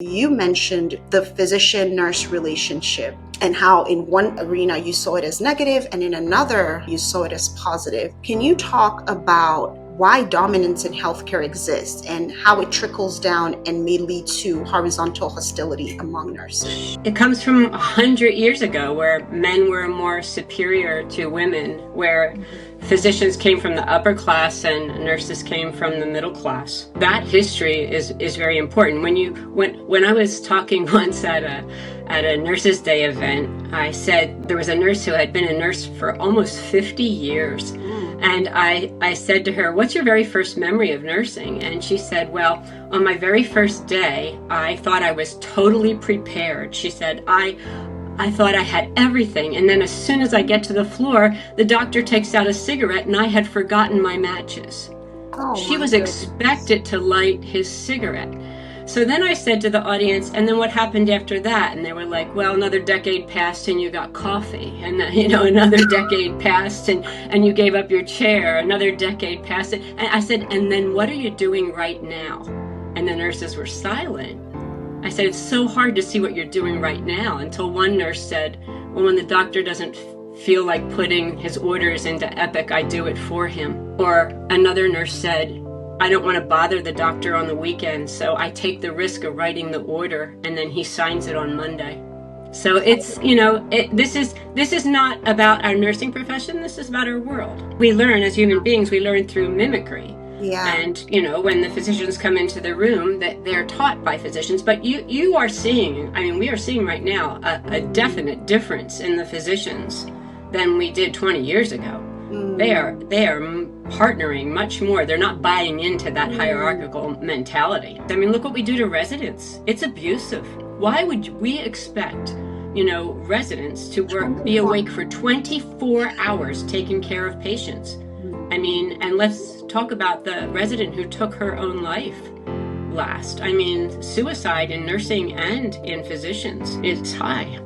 You mentioned the physician-nurse relationship and how in one arena you saw it as negative and in another you saw it as positive. Can you talk about why dominance in healthcare exists and how it trickles down and may lead to horizontal hostility among nurses? It comes from 100 years ago, where men were more superior to women, where physicians came from the upper class and nurses came from the middle class. That history is very important. When I was talking once at a Nurses Day event, I said there was a nurse who had been a nurse for almost 50 years. And I said to her, "What's your very first memory of nursing?" And she said, "Well, on my very first day, I thought I was totally prepared." She said, I thought I had everything. And then as soon as I get to the floor, the doctor takes out a cigarette and I had forgotten my matches. She was expected to light his cigarette. So then I said to the audience, "And then what happened after that?" And they were like, "Well, another decade passed and you got coffee. And another decade passed and you gave up your chair. Another decade passed." And I said, "And then what are you doing right now?" And the nurses were silent. I said, "It's so hard to see what you're doing right now," until one nurse said, "Well, when the doctor doesn't feel like putting his orders into Epic, I do it for him." Or another nurse said, "I don't want to bother the doctor on the weekend, so I take the risk of writing the order and then he signs it on Monday." So it's, this is not about our nursing profession. This is about our world. We learn as human beings, we learn through mimicry. Yeah. And, when the physicians come into the room, that they're taught by physicians, but we are seeing right now a definite difference in the physicians than we did 20 years ago. They are partnering much more. They're not buying into that hierarchical mentality. I mean, look what we do to residents. It's abusive. Why would we expect, residents to be awake for 24 hours taking care of patients? I mean, and let's talk about the resident who took her own life last. I mean, suicide in nursing and in physicians is high.